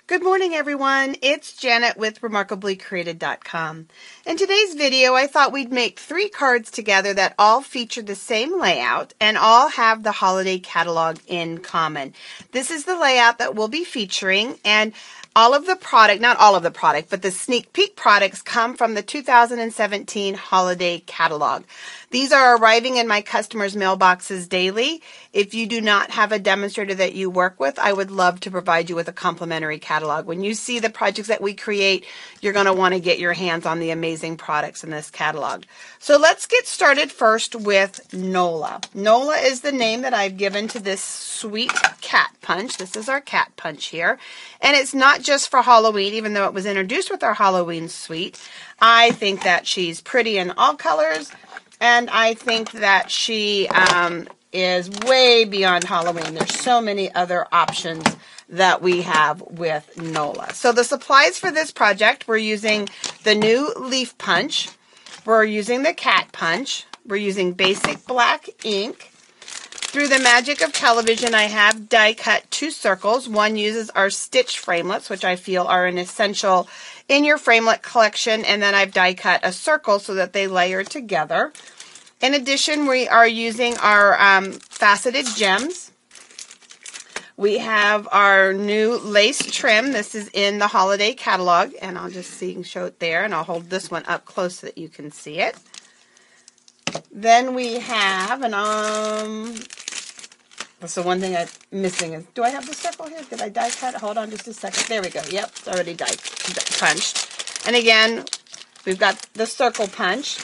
Good morning, everyone. It's Janet with remarkablycreated.com. In today's video, I thought we'd make 3 cards together that all feature the same layout and all have the holiday catalog in common. This is the layout that we'll be featuring, and all of the product, not all of the product, but the sneak peek products come from the 2017 holiday catalog. These are arriving in my customers' mailboxes daily. If you do not have a demonstrator that you work with, I would love to provide you with a complimentary catalog. When you see the projects that we create, you're going to want to get your hands on the amazing products in this catalog. So let's get started first with Nola. Nola is the name that I've given to this sweet cat punch. This is our cat punch here. And it's not just for Halloween, even though it was introduced with our Halloween suite. I think that she's pretty in all colors. And I think that she is way beyond Halloween. There's so many other options that we have with Nola. So the supplies for this project, we're using the new leaf punch. We're using the cat punch. We're using basic black ink. Through the magic of television, I have die cut 2 circles. One uses our stitch framelits, which I feel are an essential in your framelit collection. And then I've die cut a circle so that they layer together. In addition, we are using our faceted gems. We have our new lace trim. This is in the holiday catalog, and I'll just show it there, and I'll hold this one up close so that you can see it. Then we have, so one thing I'm missing is, do I have the circle here? Did I die cut? Hold on just a second. There we go. Yep, it's already die punched. And again, we've got the circle punch.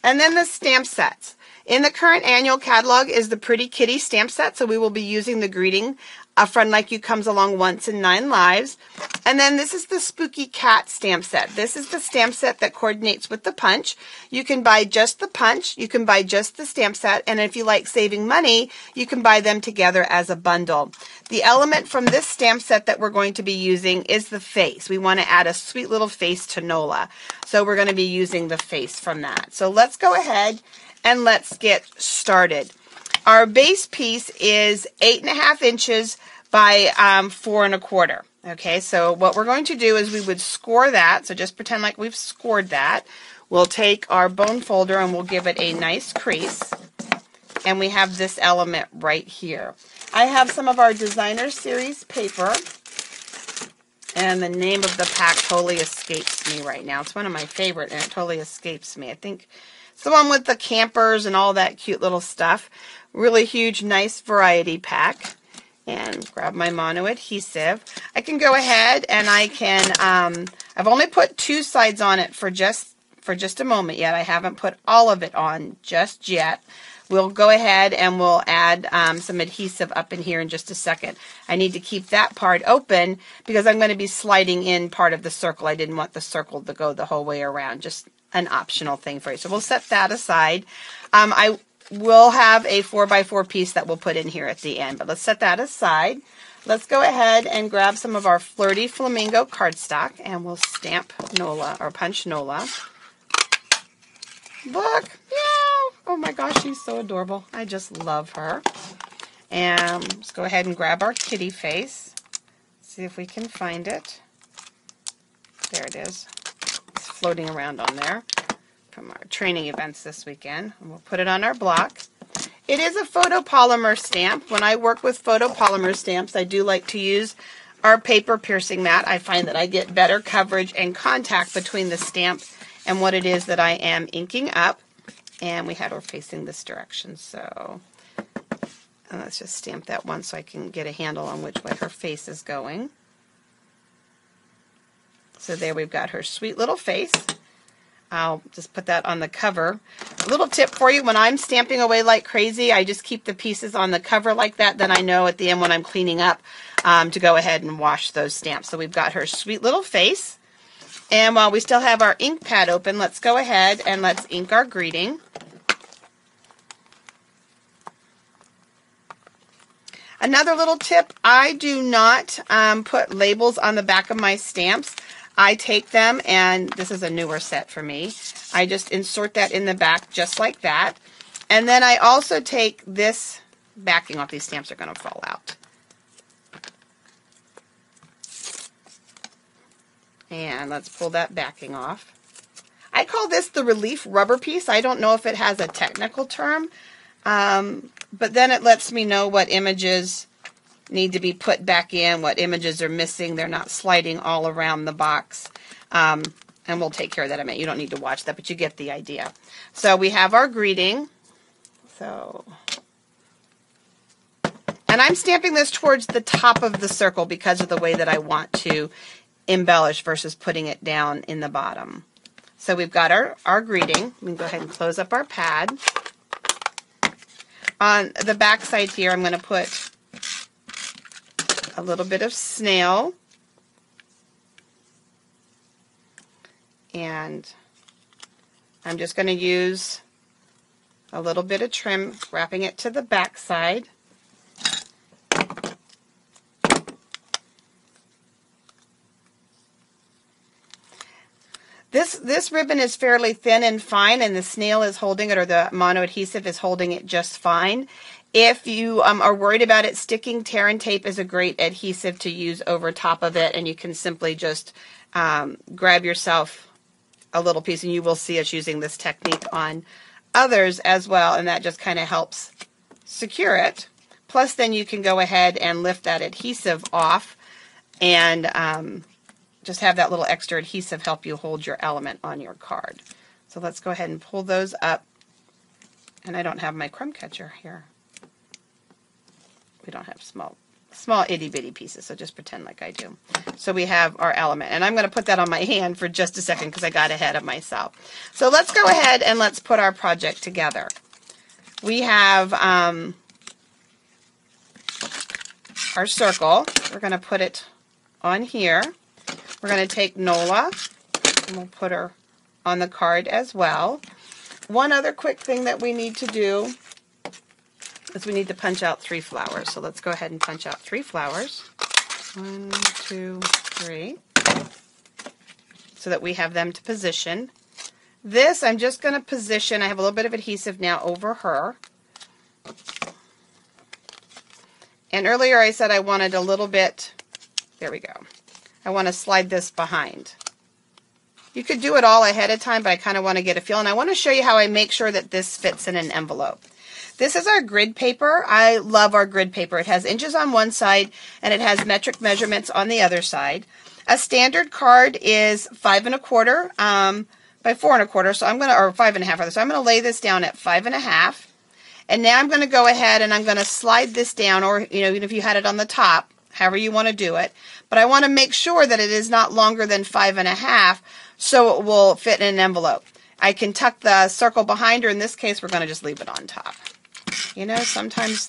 And then the stamp sets. In the current annual catalog is the Pretty Kitty stamp set, so we will be using the greeting, A Friend Like You Comes Along Once in 9 Lives. And then this is the Spooky Cat stamp set. This is the stamp set that coordinates with the punch. You can buy just the punch, you can buy just the stamp set, and if you like saving money, you can buy them together as a bundle. The element from this stamp set that we're going to be using is the face. We want to add a sweet little face to Nola. So we're going to be using the face from that. So let's go ahead and let's get started. Our base piece is 8.5 inches by 4 1/4. Okay, so what we're going to do is we would score that. So just pretend like we've scored that. We'll take our bone folder and we'll give it a nice crease. And we have this element right here. I have some of our designer series paper. And the name of the pack totally escapes me right now. It's one of my favorite and it totally escapes me. I think it's the one with the campers and all that cute little stuff. Really huge, nice variety pack. And grab my mono adhesive. I can go ahead and I can, I've only put 2 sides on it for just a moment yet. I haven't put all of it on just yet. We'll go ahead and we'll add some adhesive up in here in just a second. I need to keep that part open because I'm going to be sliding in part of the circle. I didn't want the circle to go the whole way around. Just an optional thing for you. So we'll set that aside. I will have a 4x4 piece that we'll put in here at the end, but let's set that aside. Let's go ahead and grab some of our Flirty Flamingo cardstock and we'll stamp Nola or punch Nola. Look, meow. Oh my gosh, she's so adorable. I just love her. And let's go ahead and grab our kitty face. See if we can find it. There it is. It's floating around on there from our training events this weekend. And we'll put it on our block. It is a photopolymer stamp. When I work with photopolymer stamps, I do like to use our paper piercing mat. I find that I get better coverage and contact between the stamp and what it is that I am inking up. And we had her facing this direction, so let's just stamp that one so I can get a handle on which way her face is going. So there we've got her sweet little face. I'll just put that on the cover. A little tip for you, when I'm stamping away like crazy, I just keep the pieces on the cover like that. Then I know at the end when I'm cleaning up to go ahead and wash those stamps. So we've got her sweet little face. And while we still have our ink pad open, let's go ahead and let's ink our greeting. Another little tip, I do not put labels on the back of my stamps. I take them, and this is a newer set for me, I just insert that in the back just like that. And then I also take this backing off. These stamps are going to fall out. And let's pull that backing off. I call this the relief rubber piece. I don't know if it has a technical term, but then it lets me know what images need to be put back in, what images are missing. They're not sliding all around the box. And we'll take care of that in a minute. You don't need to watch that, but you get the idea. So we have our greeting. So, and I'm stamping this towards the top of the circle because of the way that I want to embellish versus putting it down in the bottom. So we've got our greeting. We can go ahead and close up our pad. On the back side here, I'm going to put a little bit of snail. And I'm just going to use a little bit of trim, wrapping it to the back side. This ribbon is fairly thin and fine, and the snail is holding it, or the mono adhesive is holding it just fine. If you are worried about it sticking, tear and tape is a great adhesive to use over top of it, and you can simply just grab yourself a little piece, and you will see us using this technique on others as well, and that just kind of helps secure it. Plus, then you can go ahead and lift that adhesive off and just have that little extra adhesive help you hold your element on your card. So let's go ahead and pull those up. And I don't have my crumb catcher here. We don't have small itty bitty pieces, so just pretend like I do. So we have our element, and I'm going to put that on my hand for just a second because I got ahead of myself. So let's go ahead and let's put our project together. We have our circle. We're going to put it on here. We're going to take Nola, and we'll put her on the card as well. One other quick thing that we need to do is we need to punch out 3 flowers. So let's go ahead and punch out 3 flowers. 1, 2, 3. So that we have them to position. This I'm just going to position. I have a little bit of adhesive now over her. And earlier I said I wanted a little bit, there we go. I want to slide this behind. You could do it all ahead of time, but I kind of want to get a feel. And I want to show you how I make sure that this fits in an envelope. This is our grid paper. I love our grid paper. It has inches on one side, and it has metric measurements on the other side. A standard card is 5 1/4 by 4 1/4, so I'm going to, or 5 1/2. So I'm going to lay this down at 5 1/2. And now I'm going to go ahead and I'm going to slide this down, or even if you had it on the top, however you want to do it. But I want to make sure that it is not longer than 5 1/2, so it will fit in an envelope. I can tuck the circle behind her. In this case, we're going to just leave it on top. Sometimes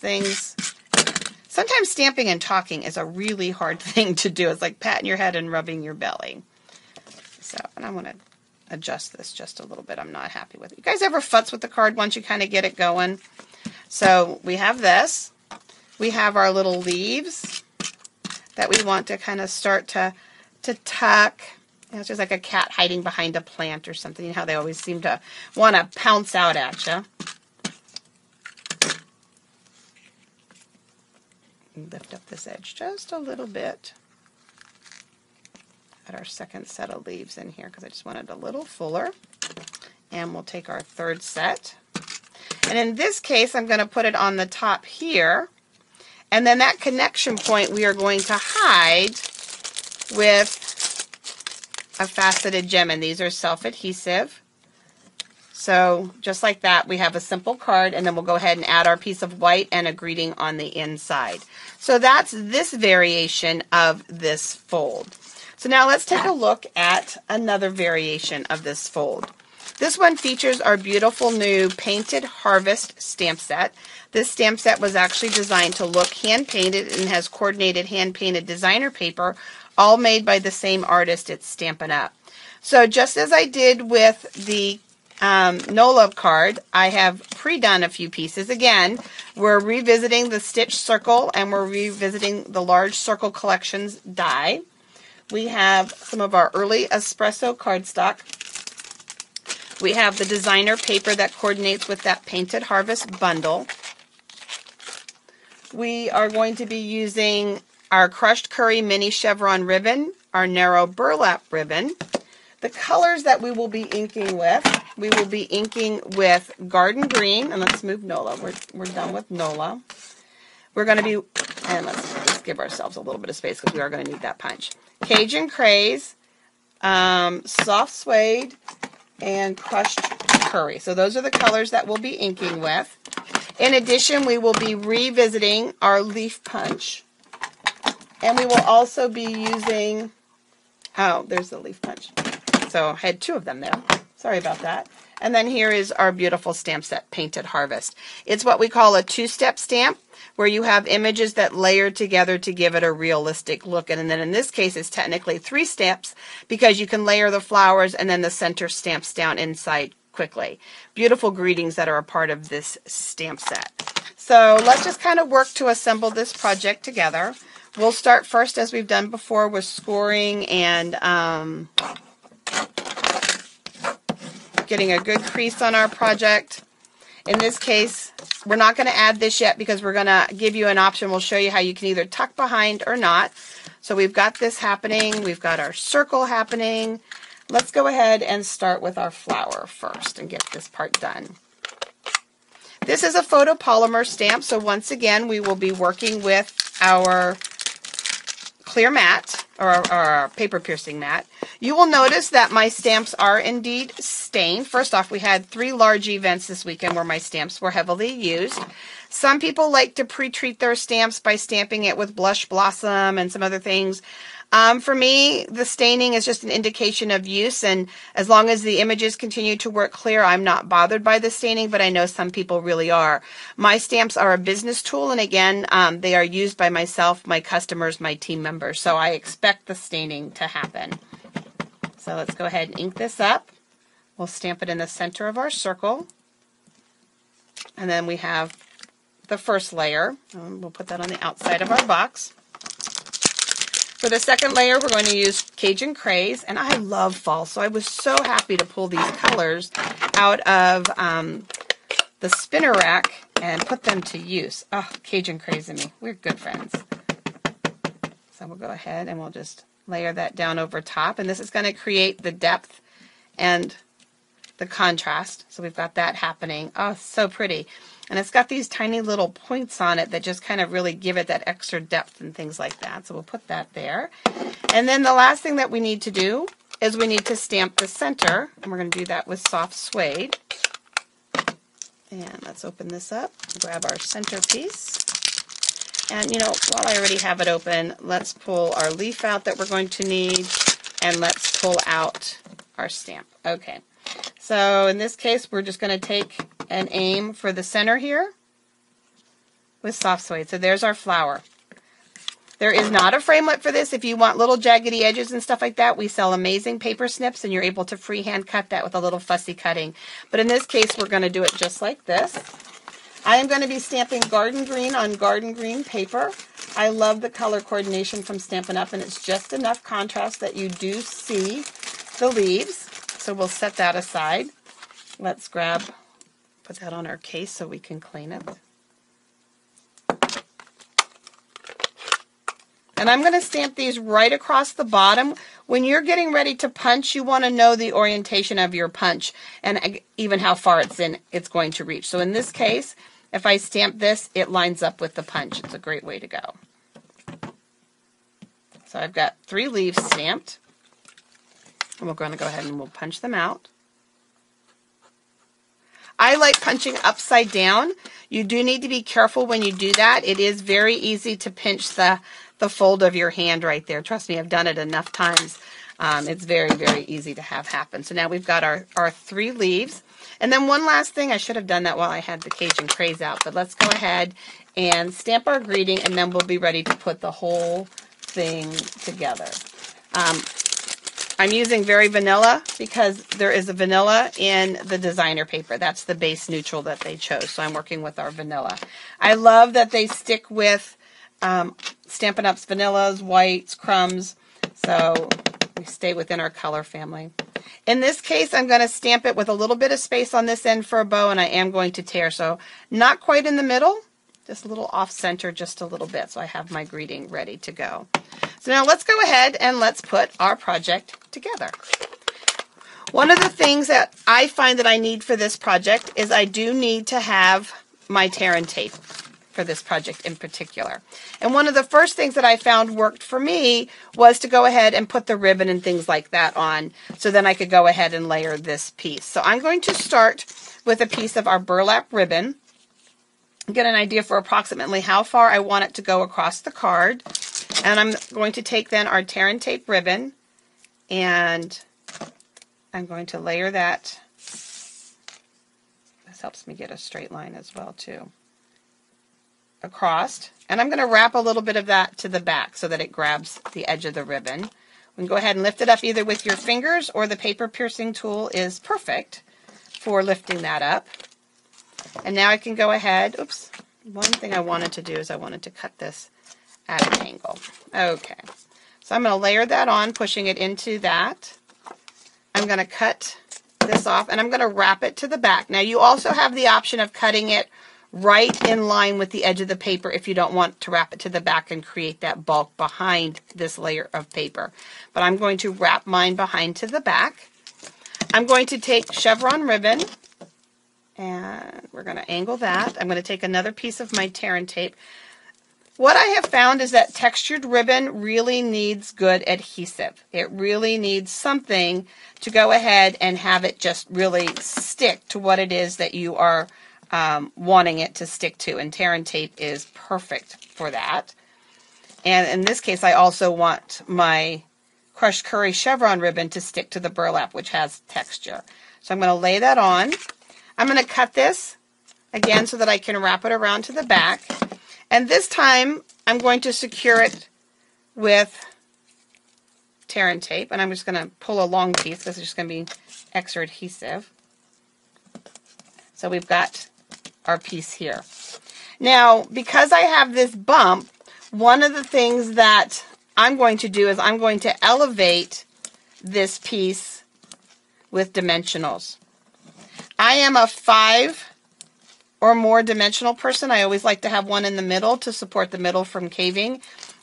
stamping and talking is a really hard thing to do. It's like patting your head and rubbing your belly. So, and I want to adjust this just a little bit. I'm not happy with it. You guys ever futz with the card once you kind of get it going? So we have this. We have our little leaves that we want to kind of start to tuck. It's just like a cat hiding behind a plant or something. You know how they always seem to want to pounce out at you. Lift up this edge just a little bit. Add our second set of leaves in here because I just want it a little fuller. And we'll take our third set. And in this case, I'm going to put it on the top here. And then that connection point we are going to hide with a faceted gem. And these are self-adhesive. So just like that, we have a simple card, and then we'll go ahead and add our piece of white and a greeting on the inside. So that's this variation of this fold. So now let's take a look at another variation of this fold. This one features our beautiful new Painted Harvest stamp set. This stamp set was actually designed to look hand-painted and has coordinated hand-painted designer paper, all made by the same artist at Stampin' Up. So just as I did with the Nola card, I have pre-done a few pieces. Again, we're revisiting the stitch circle, and we're revisiting the large circle collections die. We have some of our early espresso cardstock. We have the designer paper that coordinates with that Painted Harvest bundle. We are going to be using our crushed curry mini chevron ribbon, our narrow burlap ribbon. The colors that we will be inking with Garden Green, and let's move Nola. We're done with Nola. We're going to be, and let's give ourselves a little bit of space because we are going to need that punch. Cajun Craze, Soft Suede, and Crushed Curry. So those are the colors that we'll be inking with. In addition, we will be revisiting our leaf punch. And we will also be using, oh, there's the leaf punch. So I had two of them there. Sorry about that. And then here is our beautiful stamp set, Painted Harvest. It's what we call a two-step stamp, where you have images that layer together to give it a realistic look. And then in this case, it's technically 3 steps because you can layer the flowers and then the center stamps down inside quickly. Beautiful greetings that are a part of this stamp set. So let's just kind of work to assemble this project together. We'll start first, as we've done before, with scoring and getting a good crease on our project. In this case, we're not going to add this yet because we're going to give you an option. We'll show you how you can either tuck behind or not. So we've got this happening. We've got our circle happening. Let's go ahead and start with our flower first and get this part done. This is a photopolymer stamp, so once again, we will be working with our clear mat, or our paper piercing mat. You will notice that my stamps are indeed stained. First off, we had 3 large events this weekend where my stamps were heavily used. Some people like to pre-treat their stamps by stamping it with Blush Blossom and some other things. For me, the staining is just an indication of use, and as long as the images continue to work clear, I'm not bothered by the staining, but I know some people really are. My stamps are a business tool, and again, they are used by myself, my customers, my team members, so I expect the staining to happen. So let's go ahead and ink this up. We'll stamp it in the center of our circle, and then we have the first layer. We'll put that on the outside of our box. For the second layer, we're going to use Cajun Craze, and I love fall, so I was so happy to pull these colors out of the spinner rack and put them to use. Oh, Cajun Craze and me, we're good friends. So we'll go ahead and we'll just layer that down over top, and this is going to create the depth and the contrast. So we've got that happening. Oh, so pretty. And it's got these tiny little points on it that just kind of really give it that extra depth and things like that. So we'll put that there. And then the last thing that we need to do is we need to stamp the center. And we're going to do that with Soft Suede. And let's open this up. Grab our centerpiece. And, you know, while I already have it open, let's pull our leaf out that we're going to need. And let's pull out our stamp. Okay. So in this case, we're just going to take and aim for the center here with Soft Suede. So there's our flower. There is not a framelit for this. If you want little jaggedy edges and stuff like that, we sell amazing paper snips, and you're able to freehand cut that with a little fussy cutting. But in this case, we're going to do it just like this. I am going to be stamping Garden Green on Garden Green paper. I love the color coordination from Stampin' Up, and it's just enough contrast that you do see the leaves. So we'll set that aside. Let's put that on our case so we can clean it. And I'm going to stamp these right across the bottom. When you're getting ready to punch, you want to know the orientation of your punch and even how far it's going to reach. So in this case, if I stamp this, it lines up with the punch. It's a great way to go. So I've got 3 leaves stamped. And we're going to go ahead and we'll punch them out. I like punching upside down. You do need to be careful when you do that. It is very easy to pinch the fold of your hand right there. Trust me, I've done it enough times. It's very, very easy to have happen. So now we've got our 3 leaves. And then one last thing, I should have done that while I had the Cajun Craze out, but let's go ahead and stamp our greeting, and then we'll be ready to put the whole thing together. I'm using Very Vanilla because there is a vanilla in the designer paper. That's the base neutral that they chose, so I'm working with our vanilla. I love that they stick with Stampin' Up's vanillas, whites, crumbs, so we stay within our color family. In this case, I'm going to stamp it with a little bit of space on this end for a bow, and I am going to tear, so not quite in the middle, just a little off center just a little bit, so I have my greeting ready to go. So now let's go ahead and let's put our project together. One of the things that I find that I need for this project is I do need to have my tear and tape for this project in particular. And one of the first things that I found worked for me was to go ahead and put the ribbon and things like that on, so then I could go ahead and layer this piece. So I'm going to start with a piece of our burlap ribbon, get an idea for approximately how far I want it to go across the card. And I'm going to take then our tear and tape ribbon, and I'm going to layer that. This helps me get a straight line as well too. Across, and I'm going to wrap a little bit of that to the back so that it grabs the edge of the ribbon. We can go ahead and lift it up either with your fingers, or the paper piercing tool is perfect for lifting that up. And now I can go ahead, oops, one thing I wanted to do is I wanted to cut this at an angle. Okay, so I'm going to layer that on, pushing it into that. I'm going to cut this off, and I'm going to wrap it to the back. Now you also have the option of cutting it right in line with the edge of the paper if you don't want to wrap it to the back and create that bulk behind this layer of paper. But I'm going to wrap mine behind to the back. I'm going to take chevron ribbon, and we're going to angle that. I'm going to take another piece of my tear and tape. What I have found is that textured ribbon really needs good adhesive. It really needs something to go ahead and have it just really stick to what it is that you are wanting it to stick to. And tear and tape is perfect for that. And in this case, I also want my crushed curry chevron ribbon to stick to the burlap, which has texture. So I'm going to lay that on. I'm going to cut this again so that I can wrap it around to the back. And this time, I'm going to secure it with tear and tape. And I'm just going to pull a long piece. This is just going to be extra adhesive. So we've got our piece here. Now, because I have this bump, one of the things that I'm going to do is I'm going to elevate this piece with dimensionals. I am a 5 or more dimensional person. I always like to have one in the middle to support the middle from caving.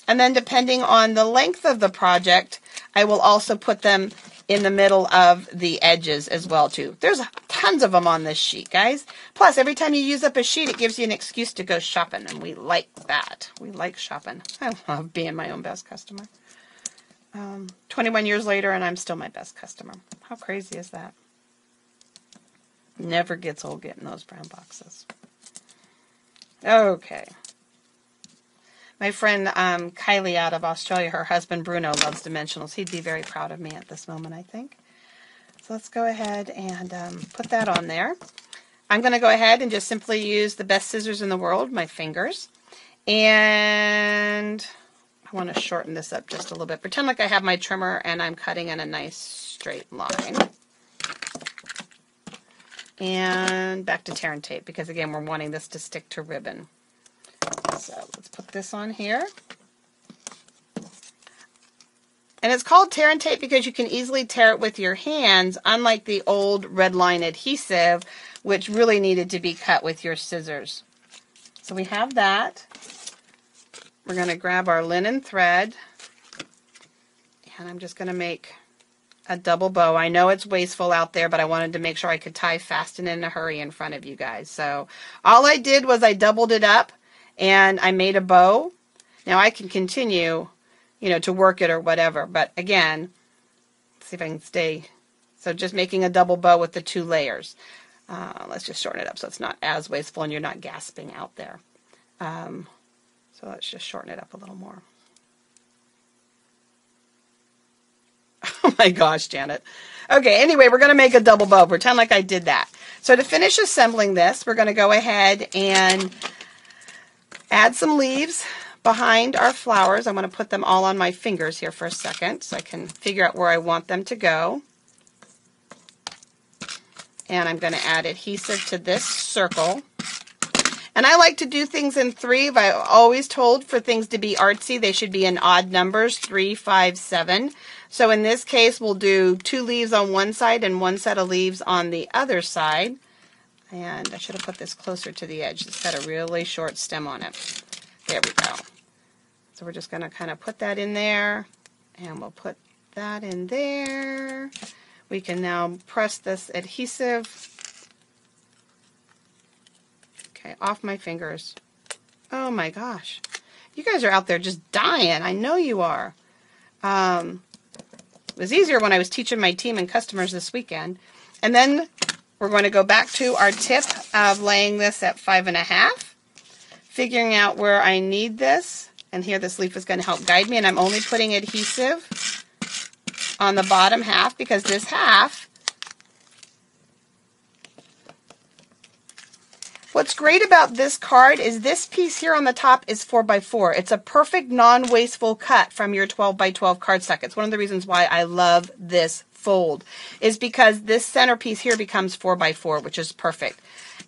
And then depending on the length of the project, I will also put them in the middle of the edges as well too. There's tons of them on this sheet, guys. Plus, every time you use up a sheet, it gives you an excuse to go shopping, and we like that. We like shopping. I love being my own best customer. 21 years later, and I'm still my best customer. How crazy is that? Never gets old getting those brown boxes. Okay. My friend Kylie out of Australia, her husband Bruno loves dimensionals. He'd be very proud of me at this moment, I think. So let's go ahead and put that on there. I'm going to go ahead and just simply use the best scissors in the world, my fingers. And I want to shorten this up just a little bit. Pretend like I have my trimmer and I'm cutting in a nice straight line. And back to tear and tape, because again, we're wanting this to stick to ribbon. So let's put this on here. And it's called tear and tape because you can easily tear it with your hands, unlike the old red line adhesive, which really needed to be cut with your scissors. So we have that. We're going to grab our linen thread, and I'm just going to make a double bow. I know it's wasteful out there, but I wanted to make sure I could tie fast and in a hurry in front of you guys. So all I did was I doubled it up and I made a bow. Now I can continue, to work it or whatever, but again, let's see if I can stay. So just making a double bow with the 2 layers. Let's just shorten it up so it's not as wasteful and you're not gasping out there. So let's just shorten it up a little more. Oh my gosh, Janet. Okay, anyway, we're going to make a double bow. Pretend like I did that. So to finish assembling this, we're going to go ahead and add some leaves behind our flowers. I'm going to put them all on my fingers here for a second so I can figure out where I want them to go. And I'm going to add adhesive to this circle. And I like to do things in 3. I've always told for things to be artsy, they should be in odd numbers, 3, 5, 7. So in this case, we'll do 2 leaves on one side and 1 set of leaves on the other side. And I should have put this closer to the edge. It's got a really short stem on it. There we go. So we're just going to kind of put that in there, and we'll put that in there. We can now press this adhesive, okay, off my fingers. Oh my gosh. You guys are out there just dying. I know you are. It was easier when I was teaching my team and customers this weekend. And then we're going to go back to our tip of laying this at 5.5, figuring out where I need this. And here this leaf is going to help guide me. And I'm only putting adhesive on the bottom half because this half, what's great about this card is this piece here on the top is 4x4. It's a perfect non-wasteful cut from your 12x12 cardstock. It's one of the reasons why I love this fold, is because this centerpiece here becomes 4x4, which is perfect.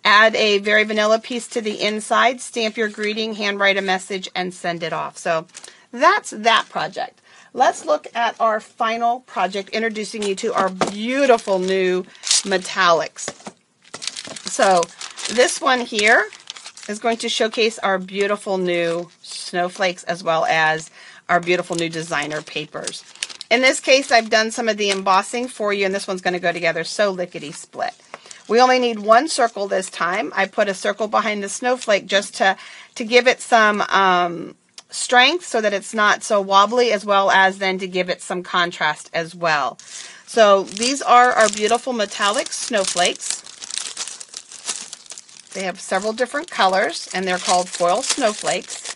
Add a very vanilla piece to the inside, stamp your greeting, handwrite a message, and send it off. So that's that project. Let's look at our final project, introducing you to our beautiful new metallics. So this one here is going to showcase our beautiful new snowflakes as well as our beautiful new designer papers. In this case, I've done some of the embossing for you, and this one's going to go together so lickety-split. We only need one circle this time. I put a circle behind the snowflake just to give it some strength so that it's not so wobbly, as well as then to give it some contrast as well. So these are our beautiful metallic snowflakes. They have several different colors, and they're called foil snowflakes.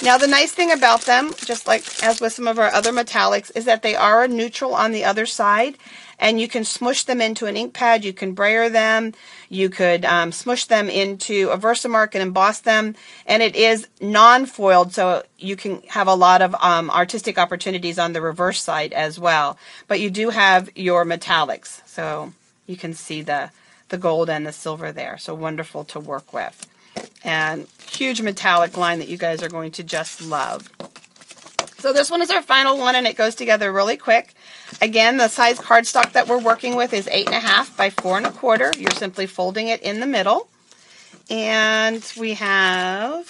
Now, the nice thing about them, just like as with some of our other metallics, is that they are a neutral on the other side, and you can smush them into an ink pad, you can brayer them, you could smush them into a Versamark and emboss them, and it is non-foiled, so you can have a lot of artistic opportunities on the reverse side as well. But you do have your metallics, so you can see the gold and the silver there, so wonderful to work with. And huge metallic line that you guys are going to just love. So this one is our final one, and it goes together really quick. Again, the size cardstock that we're working with is 8.5 by 4.25. You're simply folding it in the middle. And we have,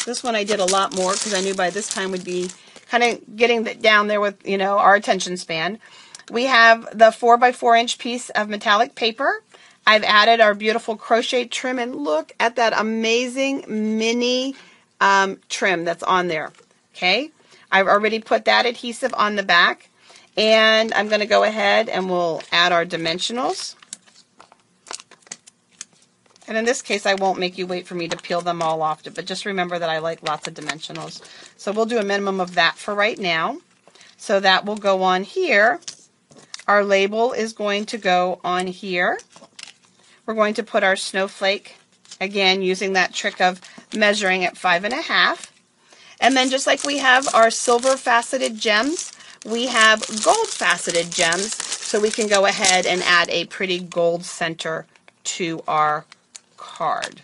this one I did a lot more because I knew by this time we'd be kind of getting down there with, you know, our attention span. We have the 4x4 inch piece of metallic paper. I've added our beautiful crochet trim, and look at that amazing mini trim that's on there. Okay, I've already put that adhesive on the back, and I'm going to go ahead and we'll add our dimensionals. And in this case, I won't make you wait for me to peel them all off, but just remember that I like lots of dimensionals. So we'll do a minimum of that for right now. So that will go on here. Our label is going to go on here. We're going to put our snowflake, again, using that trick of measuring at 5.5. And then just like we have our silver faceted gems, we have gold faceted gems, so we can go ahead and add a pretty gold center to our card.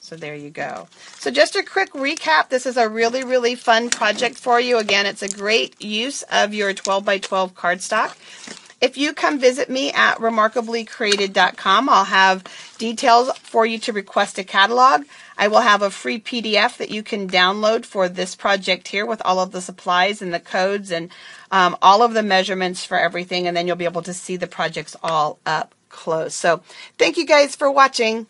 So there you go. So just a quick recap, this is a really, really fun project for you. Again, it's a great use of your 12x12 cardstock. If you come visit me at remarkablycreated.com, I'll have details for you to request a catalog. I will have a free PDF that you can download for this project here with all of the supplies and the codes and all of the measurements for everything, and then you'll be able to see the projects all up close. So thank you guys for watching.